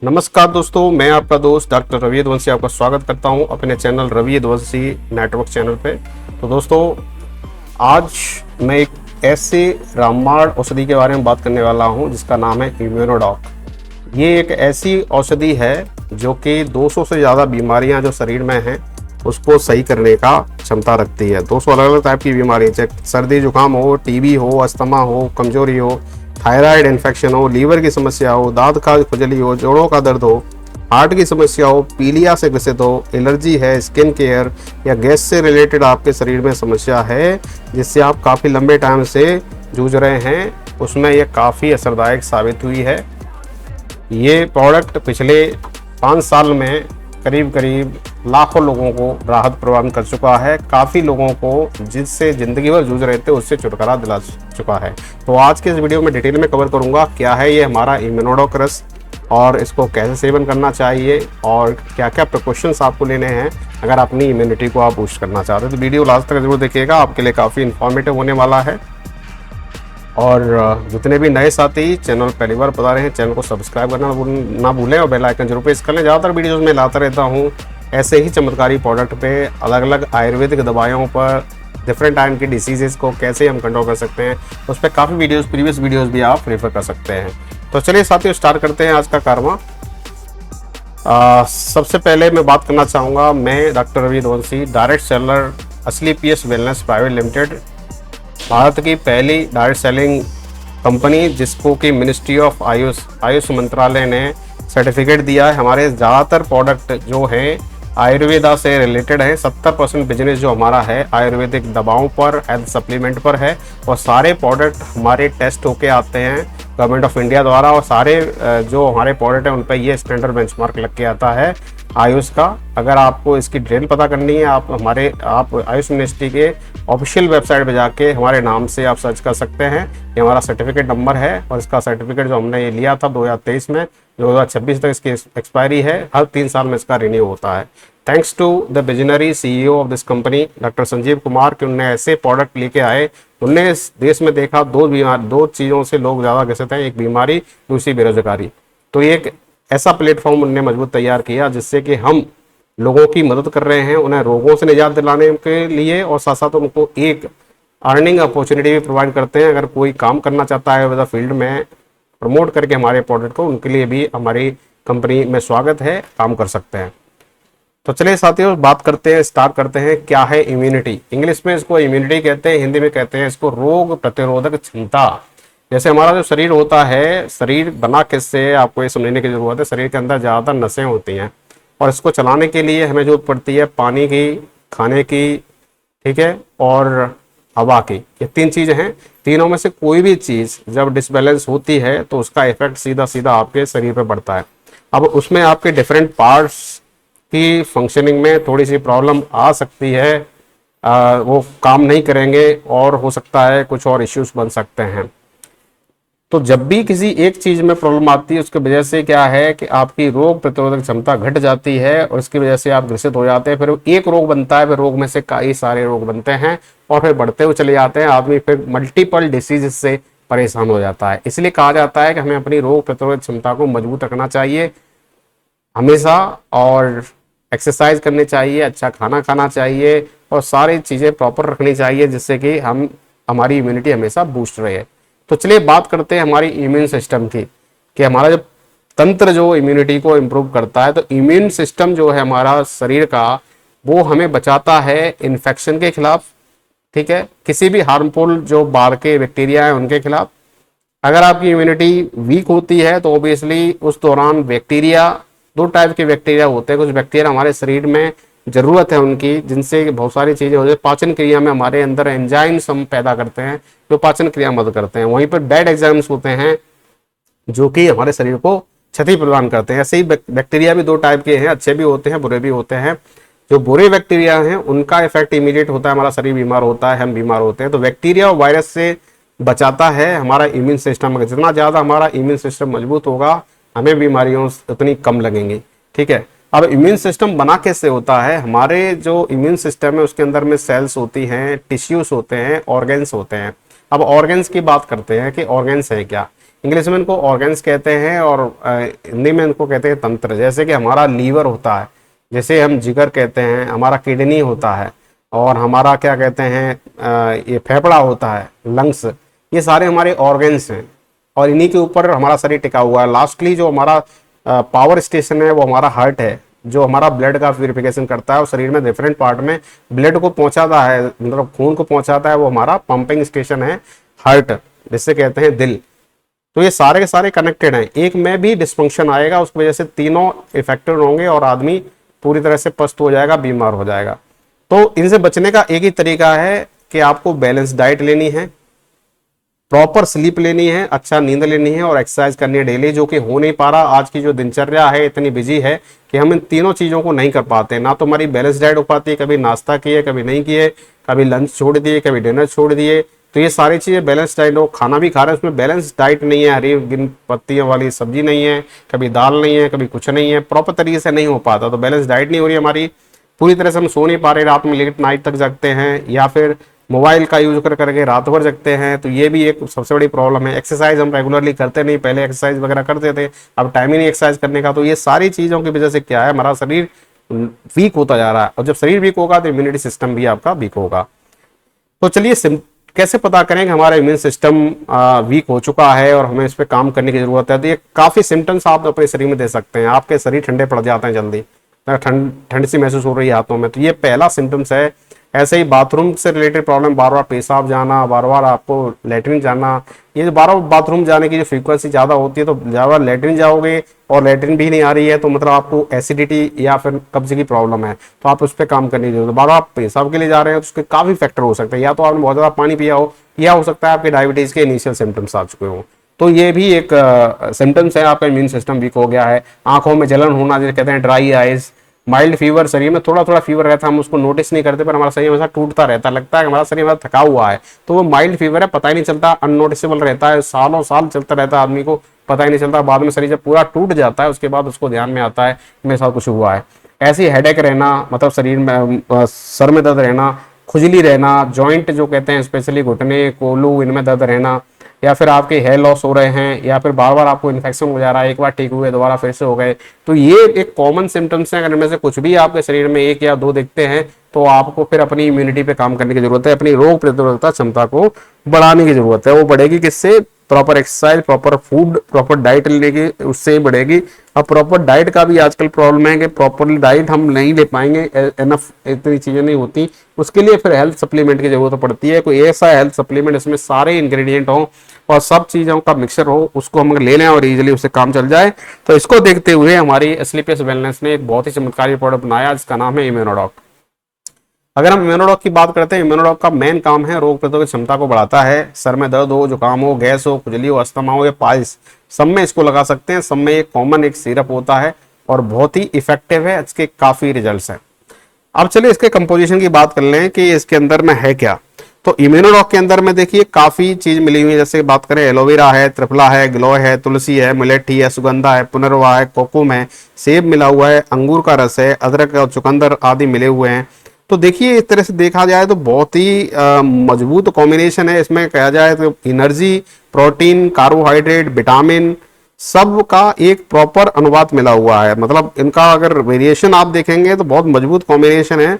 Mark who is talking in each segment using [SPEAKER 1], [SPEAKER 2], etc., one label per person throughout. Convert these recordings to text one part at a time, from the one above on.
[SPEAKER 1] नमस्कार दोस्तों, मैं आपका दोस्त डॉक्टर रवि यदुवंशी आपका स्वागत करता हूं अपने channel Ravi Yaduvanshi network channel पे। तो दोस्तों, आज मैं एक ऐसे रामबाण औषधि के बारे में बात करने वाला हूं जिसका नाम है इम्यूनोडॉक। ये एक ऐसी औषधि है जो कि 200 से ज़्यादा बीमारियां जो शरीर में हैं उसको सही करने का क्षमता रखती है। 200 अलग अलग टाइप की बीमारियाँ, चाहे सर्दी जुकाम हो, टीबी हो, अस्थमा हो, कमजोरी हो, थायराइड इन्फेक्शन हो, लीवर की समस्या हो, दांत का खुजली हो, जोड़ों का दर्द हो, हार्ट की समस्या हो, पीलिया से ग्रसित हो, एलर्जी है, स्किन केयर या गैस से रिलेटेड आपके शरीर में समस्या है जिससे आप काफ़ी लंबे टाइम से जूझ रहे हैं, उसमें यह काफ़ी असरदायक साबित हुई है। ये प्रोडक्ट पिछले 5 साल में करीब करीब लाखों लोगों को राहत प्रदान कर चुका है। काफ़ी लोगों को जिससे ज़िंदगी भर जूझ रहे थे उससे छुटकारा दिला चुका है। तो आज के इस वीडियो में डिटेल में कवर करूंगा क्या है ये हमारा इम्यूनोडॉक रस और इसको कैसे सेवन करना चाहिए और क्या क्या प्रिकॉशंस आपको लेने हैं अगर अपनी इम्यूनिटी को आप बूस्ट करना चाहते हैं। तो वीडियो लास्ट तक जरूर देखिएगा, आपके लिए काफ़ी इन्फॉर्मेटिव होने वाला है। और जितने भी नए साथी चैनल पहली बार बता रहे हैं, चैनल को सब्सक्राइब करना ना भूलें और बेल आइकन जरूर प्रेस कर लें। ज़्यादातर वीडियोस में लाता रहता हूँ ऐसे ही चमत्कारी प्रोडक्ट पे, अलग अलग आयुर्वेदिक दवाइयों पर, डिफरेंट टाइम की डिसीजेस को कैसे हम कंट्रोल कर सकते हैं, उस पर काफ़ी वीडियोस, प्रीवियस वीडियोस भी आप रेफर कर सकते हैं। तो चलिए साथियों, स्टार्ट करते हैं आज का कारवा। सबसे पहले मैं बात करना चाहूँगा, मैं doctor Ravi Yaduvanshi, direct seller Asli PS wellness private limited, Bharat की पहली डायरेक्ट सेलिंग कंपनी जिसको कि मिनिस्ट्री ऑफ आयुष मंत्रालय ने सर्टिफिकेट दिया है। हमारे ज़्यादातर प्रोडक्ट जो हैं आयुर्वेदा से रिलेटेड है। 70% बिजनेस जो हमारा है आयुर्वेदिक दवाओं पर, हेल्थ सप्लीमेंट पर है और सारे प्रोडक्ट हमारे टेस्ट होके आते हैं गवर्नमेंट ऑफ इंडिया द्वारा और सारे जो हमारे प्रोडक्ट हैं उन पर ये स्टैंडर्ड बेंचमार्क लग के आता है आयुष का। अगर आपको इसकी डिटेल पता करनी है आप आयुष मिनिस्ट्री के ऑफिशियल वेबसाइट पे जाके हमारे नाम से आप सर्च कर सकते हैं। ये हमारा सर्टिफिकेट नंबर है और इसका सर्टिफिकेट जो हमने ये लिया था 2023 में, 2026 तक इसकी एक्सपायरी है। हर 3 साल में इसका रिन्यू होता है। Thanks to the visionary CEO of this company doctor Sanjeev Kumar कि उनने ऐसे प्रोडक्ट लेके आए। उनने इस देश में देखा दो चीज़ों से लोग ज़्यादा ग्रसित हैं, एक बीमारी, दूसरी बेरोजगारी। तो एक ऐसा प्लेटफॉर्म उनने मजबूत तैयार किया जिससे कि हम लोगों की मदद कर रहे हैं, उन्हें रोगों से निजात दिलाने के लिए और साथ साथ उनको एक अर्निंग अपॉर्चुनिटी भी प्रोवाइड करते हैं। अगर कोई काम करना चाहता है विद फील्ड में प्रमोट करके हमारे प्रोडक्ट को, उनके लिए भी हमारी कंपनी में स्वागत है, काम कर सकते हैं। तो चलिए साथियों, बात करते हैं, स्टार्ट करते हैं क्या है इम्यूनिटी। इंग्लिश में इसको इम्यूनिटी कहते हैं, हिंदी में कहते हैं इसको रोग प्रतिरोधक क्षमता। जैसे हमारा जो शरीर होता है, शरीर बना किससे आपको ये समझने की जरूरत है। शरीर के अंदर ज़्यादातर नसें होती हैं और इसको चलाने के लिए हमें जरूरत पड़ती है पानी की, खाने की, ठीक है, और हवा की। ये 3 चीज़ें हैं। तीनों में से कोई भी चीज़ जब डिसबैलेंस होती है तो उसका इफेक्ट सीधा सीधा आपके शरीर पर पड़ता है। अब उसमें आपके डिफरेंट पार्ट्स की फंक्शनिंग में थोड़ी सी प्रॉब्लम आ सकती है, वो काम नहीं करेंगे और हो सकता है कुछ और इश्यूज बन सकते हैं। तो जब भी किसी एक चीज में प्रॉब्लम आती है उसकी वजह से क्या है कि आपकी रोग प्रतिरोधक क्षमता घट जाती है और इसकी वजह से आप ग्रसित हो जाते हैं। फिर एक रोग बनता है, फिर रोग में से कई सारे रोग बनते हैं और फिर बढ़ते हुए चले जाते हैं। आदमी फिर मल्टीपल डिसीज से परेशान हो जाता है। इसलिए कहा जाता है कि हमें अपनी रोग प्रतिरोधक क्षमता को मजबूत रखना चाहिए हमेशा, और एक्सरसाइज करनी चाहिए, अच्छा खाना खाना चाहिए और सारी चीज़ें प्रॉपर रखनी चाहिए जिससे कि हमारी इम्यूनिटी हमेशा बूस्ट रहे। तो चलिए बात करते हैं हमारी इम्यून सिस्टम की, कि हमारा जो तंत्र जो इम्यूनिटी को इम्प्रूव करता है। तो इम्यून सिस्टम जो है हमारा शरीर का, वो हमें बचाता है इन्फेक्शन के खिलाफ, ठीक है, किसी भी हार्मफुल जो बाहर के बैक्टीरिया हैं उनके खिलाफ। अगर आपकी इम्यूनिटी वीक होती है तो ऑब्वियसली उस दौरान बैक्टीरिया, 2 टाइप के बैक्टीरिया होते हैं। कुछ बैक्टीरिया हमारे शरीर में जरूरत है उनकी, जिनसे बहुत सारी चीजें होती है। पाचन क्रिया में हमारे अंदर एंजाइम्स हम पैदा करते हैं जो पाचन क्रिया मदद करते हैं। वहीं पर बैड एंजाइम्स होते हैं जो कि हमारे शरीर को क्षति प्रदान करते हैं। ऐसे ही बैक्टीरिया भी 2 टाइप के हैं, अच्छे भी होते हैं, बुरे भी होते हैं। जो बुरे बैक्टीरिया हैं उनका इफेक्ट इमीडिएट होता है, हमारा शरीर बीमार होता है, हम बीमार होते हैं। तो बैक्टीरिया और वायरस से बचाता है हमारा इम्यून सिस्टम। जितना ज्यादा हमारा इम्यून सिस्टम मजबूत होगा, हमें बीमारियों उतनी कम लगेंगी, ठीक है। अब इम्यून सिस्टम बना कैसे होता है? हमारे जो इम्यून सिस्टम है उसके अंदर में सेल्स होती हैं, टिश्यूज होते हैं, ऑर्गन्स होते हैं। अब ऑर्गन्स की बात करते हैं कि ऑर्गन्स है क्या। इंग्लिश में इनको ऑर्गन्स कहते हैं और हिंदी में इनको कहते हैं तंत्र। जैसे कि हमारा लीवर होता है, जैसे हम जिगर कहते हैं, हमारा किडनी होता है, और हमारा क्या कहते हैं ये फेफड़ा होता है, लंग्स, ये सारे हमारे ऑर्गन्स हैं और इन्हीं के ऊपर हमारा शरीर टिका हुआ है। लास्टली जो हमारा पावर स्टेशन है वो हमारा हार्ट है, जो हमारा ब्लड का प्यूरिफिकेशन करता है और शरीर में डिफरेंट पार्ट में ब्लड को पहुंचाता है, मतलब खून को पहुंचाता है, वो हमारा पंपिंग स्टेशन है हार्ट, जिससे कहते हैं दिल। तो ये सारे के सारे कनेक्टेड हैं, एक में भी डिस्फंक्शन आएगा उसकी वजह से तीनों इफेक्टेड होंगे और आदमी पूरी तरह से पस्त हो जाएगा, बीमार हो जाएगा। तो इनसे बचने का एक ही तरीका है कि आपको बैलेंस डाइट लेनी है, प्रॉपर स्लीप लेनी है, अच्छा नींद लेनी है और एक्सरसाइज करनी है डेली, जो कि हो नहीं पा रहा। आज की जो दिनचर्या है इतनी बिजी है कि हम इन तीनों चीज़ों को नहीं कर पाते। ना तो हमारी बैलेंस डाइट हो पाती है, कभी नाश्ता किए कभी नहीं किए, कभी लंच छोड़ दिए कभी डिनर छोड़ दिए। तो ये सारी चीज़ें बैलेंस डाइट हो, खाना भी खा रहे हैं उसमें बैलेंस डाइट नहीं है, हरी बिन पत्तियों वाली सब्जी नहीं है, कभी दाल नहीं है, कभी कुछ नहीं है, प्रॉपर तरीके से नहीं हो पाता। तो बैलेंस डाइट नहीं हो रही हमारी, पूरी तरह से हम सो नहीं पा रहे, रात में लेट नाइट तक जगते हैं या फिर मोबाइल का यूज कर करके रात भर जगते हैं। तो ये भी एक सबसे बड़ी प्रॉब्लम है। एक्सरसाइज हम रेगुलरली करते नहीं, पहले एक्सरसाइज वगैरह करते थे, अब टाइम ही नहीं एक्सरसाइज करने का। तो ये सारी चीज़ों की वजह से क्या है, हमारा शरीर वीक होता जा रहा है और जब शरीर वीक होगा तो इम्यूनिटी सिस्टम भी आपका वीक होगा। तो चलिए कैसे पता करें कि हमारा इम्यून सिस्टम वीक हो चुका है और हमें इस पर काम करने की जरूरत है। तो ये काफ़ी सिम्टम्स आप अपने शरीर में दे सकते हैं। आपके शरीर ठंडे पड़ जाते हैं जल्दी, ठंड सी महसूस हो रही है हाथों में, तो ये पहला सिम्टम्स है। ऐसे ही बाथरूम से रिलेटेड प्रॉब्लम, बार बार पेशाब जाना, बार बार आपको लेटरिन जाना, ये जो बार बार बाथरूम जाने की जो फ्रीक्वेंसी ज़्यादा होती है, तो ज़्यादा लेटरिन जाओगे और लेटरिन भी नहीं आ रही है तो मतलब आपको एसिडिटी या फिर कब्ज की प्रॉब्लम है, तो आप उस पर काम करने की जरूरत है। बार बार पेशाब के लिए जा रहे हैं तो उसके काफ़ी फैक्टर हो सकते हैं, या तो आपने बहुत ज़्यादा पानी पिया हो, या हो सकता है आपके डायबिटीज़ के इनिशियल सिम्टम्स आ चुके हों। तो ये भी एक सिम्टम्स है, आपका इम्यून सिस्टम वीक हो गया है। आंखों में जलन होना, जिसे कहते हैं ड्राई आइज, माइल्ड फीवर, शरीर में थोड़ा थोड़ा फीवर रहता है, हम उसको नोटिस नहीं करते पर हमारा शरीर हमेशा टूटता रहता है, लगता है कि हमारा शरीर हमारा थका हुआ है, तो वो माइल्ड फीवर है, पता ही नहीं चलता, अननोटिसेबल रहता है, सालों साल चलता रहता है, आदमी को पता ही नहीं चलता। बाद में शरीर जब पूरा टूट जाता है उसके बाद उसको ध्यान में आता है मेरे साथ कुछ हुआ है। ऐसी हेडेक रहना, मतलब शरीर में सर में दर्द रहना, खुजली रहना, जॉइंट जो कहते हैं स्पेशली घुटने कोलू इनमें दर्द रहना, या फिर आपके हेयर लॉस हो रहे हैं, या फिर बार बार आपको इन्फेक्शन हो जा रहा है, एक बार ठीक हुए दोबारा फिर से हो गए, तो ये एक कॉमन सिम्टम्स हैं। अगर इनमें से कुछ भी आपके शरीर में एक या दो दिखते हैं तो आपको फिर अपनी इम्यूनिटी पे काम करने की जरूरत है, अपनी रोग प्रतिरोधकता क्षमता को बढ़ाने की जरूरत है। वो बढ़ेगी किससे? Proper exercise, proper food, proper diet लेने की, उससे ही बढ़ेगी। अब प्रॉपर डाइट का भी आजकल प्रॉब्लम है कि प्रॉपर डाइट हम नहीं ले पाएंगे, एनफ इतनी चीज़ें नहीं होती, उसके लिए फिर हेल्थ सप्लीमेंट की जरूरत पड़ती है। कोई ऐसा हेल्थ सप्लीमेंट इसमें सारे इंग्रेडिएंट हो और सब चीज़ों का मिक्सर हो, उसको हम ले लें और इजीली उससे काम चल जाए। तो इसको देखते हुए हमारी स्लीपियस वेलनेस ने एक बहुत ही चमत्कारी प्रोडक्ट बनाया जिसका नाम है इम्यूनोडॉक। अगर हम इम्यूनोडॉक की बात करते हैं, इम्यूनोडॉक का मेन काम है रोग प्रतिरोधक क्षमता को बढ़ाता है। सर में दर्द हो, जुकाम हो, गैस हो, खुजली हो, अस्थमा हो या पाइल्स, सब में इसको लगा सकते हैं। सब में एक कॉमन एक सिरप होता है और बहुत ही इफेक्टिव है, इसके काफ़ी रिजल्ट्स हैं। अब चलिए इसके कंपोजिशन की बात कर लें कि इसके अंदर में है क्या। तो इम्यूनोडॉक के अंदर में देखिए काफ़ी चीज़ मिली हुई है, जैसे बात करें एलोवेरा है, त्रिफला है, गिलोय है, तुलसी है, मुलेठी है, सुगंधा है, पुनर्वा है, कोकुम है, सेब मिला हुआ है, अंगूर का रस है, अदरक और चुकंदर आदि मिले हुए हैं। तो देखिए इस तरह से देखा जाए तो बहुत ही मजबूत कॉम्बिनेशन है। इसमें कहा जाए तो एनर्जी, प्रोटीन, कार्बोहाइड्रेट, विटामिन, सब का एक प्रॉपर अनुपात मिला हुआ है। मतलब इनका अगर वेरिएशन आप देखेंगे तो बहुत मजबूत कॉम्बिनेशन है।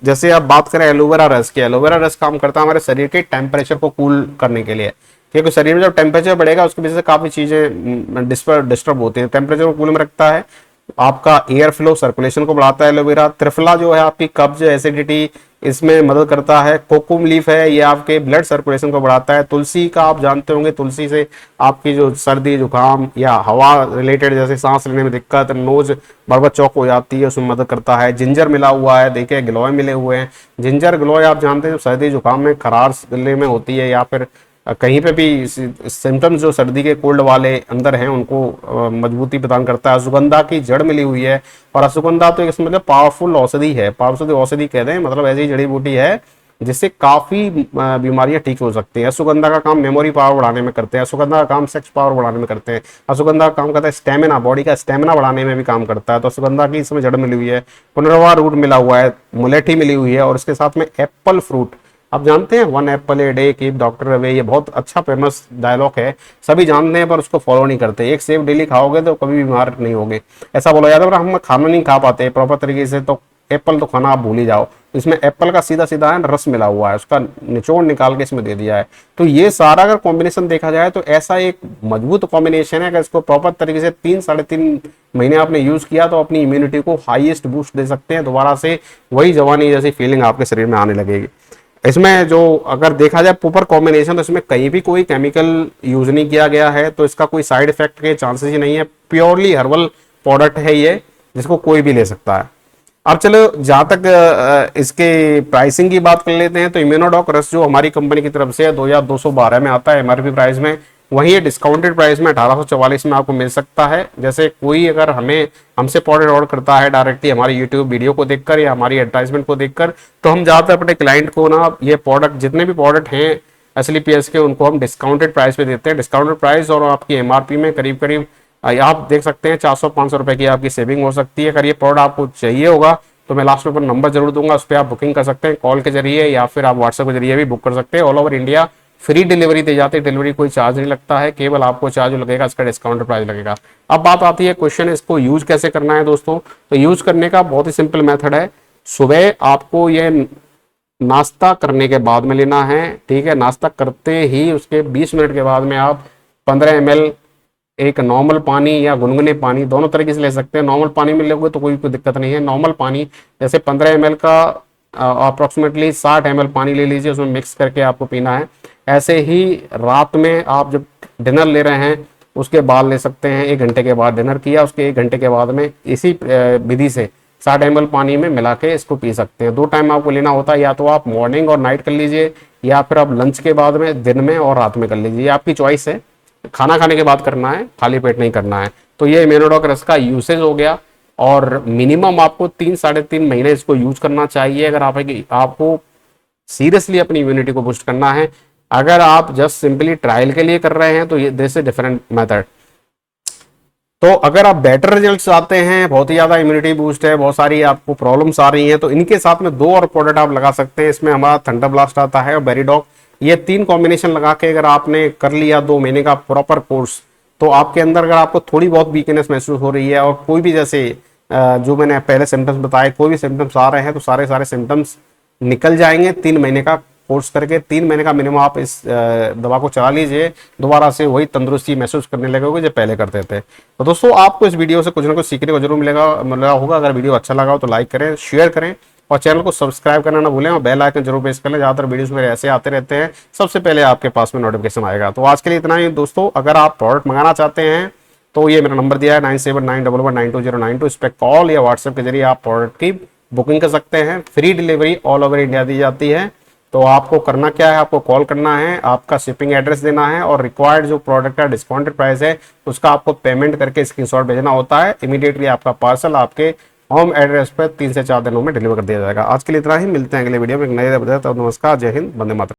[SPEAKER 1] जैसे आप बात करें एलोवेरा रस की, एलोवेरा रस काम करता है हमारे शरीर के टेम्परेचर को कूल करने के लिए, क्योंकि शरीर में जब टेम्परेचर बढ़ेगा उसकी वजह से काफ़ी चीज़ें डिस्टर्ब होती हैं। टेम्परेचर को कूल में रखता है, आपका एयर फ्लो सर्कुलेशन को बढ़ाता है एलोवेरा। त्रिफला जो है आपकी कब्ज, एसिडिटी, इसमें मदद करता है। कोकुम लीफ है, ये आपके ब्लड सर्कुलेशन को बढ़ाता है। तुलसी का आप जानते होंगे, तुलसी से आपकी जो सर्दी जुकाम या हवा रिलेटेड जैसे सांस लेने में दिक्कत, नोज बरबत चौक हो जाती है, उसमें मदद करता है। जिंजर मिला हुआ है, देखिए गिलोय मिले हुए हैं। जिंजर गिलोय आप जानते हैं सर्दी जुकाम में, खराश गले में होती है या फिर कहीं पे भी सिम्टम्स जो सर्दी के कोल्ड वाले अंदर हैं उनको मजबूती प्रदान करता है। अश्वगंधा की जड़ मिली हुई है, और अश्वगंधा तो इसमें मतलब पावरफुल औषधि है, पावरफुल औषधि कहते हैं, मतलब ऐसी जड़ी बूटी है जिससे काफ़ी बीमारियां ठीक हो सकती हैं। अश्वगंधा का काम मेमोरी पावर बढ़ाने में करते हैं, अश्वगंधा का काम सेक्स पावर बढ़ाने में करते हैं, अश्वगंधा का काम करता है स्टेमिना, बॉडी का स्टेमिना बढ़ाने में भी काम करता है। तो अश्वगंधा की इसमें जड़ मिली हुई है। पुनर्वा रूट मिला हुआ है, मुलेठी मिली हुई है, और इसके साथ में एप्पल फ्रूट, आप जानते हैं 1 Apple a day keep doctor away, ये बहुत अच्छा फेमस डायलॉग है, सभी जानते हैं पर उसको फॉलो नहीं करते। एक सेब डेली खाओगे तो कभी भी बीमार नहीं होगे, ऐसा बोला जाता है। पर हम खाना नहीं खा पाते प्रॉपर तरीके से, तो एप्पल तो खाना आप भूल ही जाओ। इसमें एप्पल का सीधा सीधा है रस मिला हुआ है, उसका निचोड़ निकाल के इसमें दे दिया है। तो ये सारा अगर कॉम्बिनेशन देखा जाए तो ऐसा एक मजबूत कॉम्बिनेशन है, अगर इसको प्रॉपर तरीके से 3-3.5 महीने आपने यूज किया तो अपनी इम्यूनिटी को हाईएस्ट बूस्ट दे सकते हैं, दोबारा से वही जवानी जैसी फीलिंग आपके शरीर में आने लगेगी। इसमें जो अगर देखा जाए प्रॉपर कॉम्बिनेशन, तो इसमें कहीं भी कोई केमिकल यूज नहीं किया गया है, तो इसका कोई साइड इफेक्ट के चांसेस ही नहीं है। प्योरली हर्बल प्रोडक्ट है ये, जिसको कोई भी ले सकता है। अब चलो जहां तक इसके प्राइसिंग की बात कर लेते हैं, तो इम्यूनोडॉक रस जो हमारी कंपनी की तरफ से 2212 में आता है एमआरपी प्राइस में, वहीं ये डिस्काउंटेड प्राइस में 1844 में आपको मिल सकता है। जैसे कोई अगर हमसे प्रोडक्ट ऑर्डर करता है डायरेक्टली हमारी यूट्यूब वीडियो को देखकर या हमारी एडवर्टाइजमेंट को देखकर, तो हम ज़्यादातर अपने क्लाइंट को ना ये प्रोडक्ट, जितने भी प्रोडक्ट हैं SLPS के, उनको हम डिस्काउंटेड प्राइस पे देते हैं। डिस्काउंटेड प्राइस और आपकी एमआरपी में करीब करीब आप देख सकते हैं 400-500 रुपए की आपकी सेविंग हो सकती है। अगर ये प्रोडक्ट आपको चाहिए होगा तो मैं लास्ट में पर नंबर जरूर दूंगा, उस पर आप बुकिंग कर सकते हैं कॉल के जरिए, या फिर आप व्हाट्सएप के जरिए भी बुक कर सकते हैं। All over India free delivery दी जाती है, डिलीवरी कोई चार्ज नहीं लगता है, केवल आपको चार्ज लगेगा इसका डिस्काउंट प्राइस लगेगा। अब बात आती है क्वेश्चन, इसको यूज कैसे करना है दोस्तों। तो यूज करने का बहुत ही सिंपल मेथड है। सुबह आपको ये नाश्ता करने के बाद में लेना है, ठीक है। नाश्ता करते ही उसके 20 मिनट के बाद में आप 15 ml एक नॉर्मल पानी या गुनगुने पानी, दोनों तरीके से ले सकते हैं। नॉर्मल पानी में लोगे तो कोई दिक्कत नहीं है। नॉर्मल पानी जैसे 15 ml का अप्रॉक्सीमेटली 60 ml पानी ले लीजिए, उसमें मिक्स करके आपको पीना है। ऐसे ही रात में आप जब डिनर ले रहे हैं उसके बाद ले सकते हैं। 1 घंटे के बाद डिनर किया, उसके 1 घंटे के बाद में इसी विधि से 60 ml पानी में मिला के इसको पी सकते हैं। 2 टाइम आपको लेना होता है, या तो आप मॉर्निंग और नाइट कर लीजिए, या फिर आप लंच के बाद में दिन में और रात में कर लीजिए, आपकी चॉइस है। खाना खाने के बाद करना है, खाली पेट नहीं करना है। तो ये इम्यूनोडॉक रस का यूसेज हो गया, और मिनिमम आपको 3-3.5 महीने इसको यूज करना चाहिए अगर आपको सीरियसली अपनी इम्यूनिटी को बूस्ट करना है। अगर आप जस्ट सिंपली ट्रायल के लिए कर रहे हैं तो ये दिस इज डिफरेंट मेथड। तो अगर आप बेटर रिजल्ट चाहते हैं, बहुत ही ज्यादा इम्यूनिटी बूस्ट है, बहुत सारी आपको प्रॉब्लम्स आ रही हैं, तो इनके साथ में 2 और प्रोडक्ट आप लगा सकते हैं। इसमें हमारा थंडर ब्लास्ट आता है और बेरीडॉक, ये 3 कॉम्बिनेशन लगा के अगर आपने कर लिया 2 महीने का प्रॉपर कोर्स, तो आपके अंदर अगर आपको थोड़ी बहुत वीकनेस महसूस हो रही है और कोई भी जैसे जो मैंने पहले सिम्टम्स बताए, कोई भी सिम्टम्स आ रहे हैं, तो सारे सिम्टम्स निकल जाएंगे 3 महीने का कोर्स करके। 3 महीने का मिनिमम आप इस दवा को चला लीजिए, दोबारा से वही तंदुरुस्ती महसूस करने लगोगे जो पहले करते थे। तो दोस्तों आपको इस वीडियो से कुछ ना कुछ सीखने को जरूर मिला होगा। अगर वीडियो अच्छा लगा हो तो लाइक करें, शेयर करें और चैनल को सब्सक्राइब करना ना भूलें, और बेल आइकन जरूर प्रेस कर लें। ज़्यादातर वीडियोस मेरे ऐसे आते रहते हैं, सबसे पहले आपके पास में नोटिफिकेशन आएगा। तो आज के लिए इतना ही दोस्तों। अगर आप प्रोडक्ट मंगाना चाहते हैं तो ये मेरा नंबर दिया है 9791119209, इस पर कॉल या व्हाट्सएप के जरिए आप प्रोडक्ट की बुकिंग कर सकते हैं। Free delivery all over India दी जाती है। तो आपको करना क्या है, आपको कॉल करना है, आपका शिपिंग एड्रेस देना है, और रिक्वायर्ड जो प्रोडक्ट का डिस्काउंटेड प्राइस है उसका आपको पेमेंट करके स्क्रीनशॉट भेजना होता है। इमीडिएटली आपका पार्सल आपके होम एड्रेस पर 3 से 4 दिनों में डिलीवर कर दिया जाएगा। आज के लिए इतना ही, मिलते हैं अगले वीडियो में एक नए। तो नमस्कार, जय हिंद, वंदे मातरम।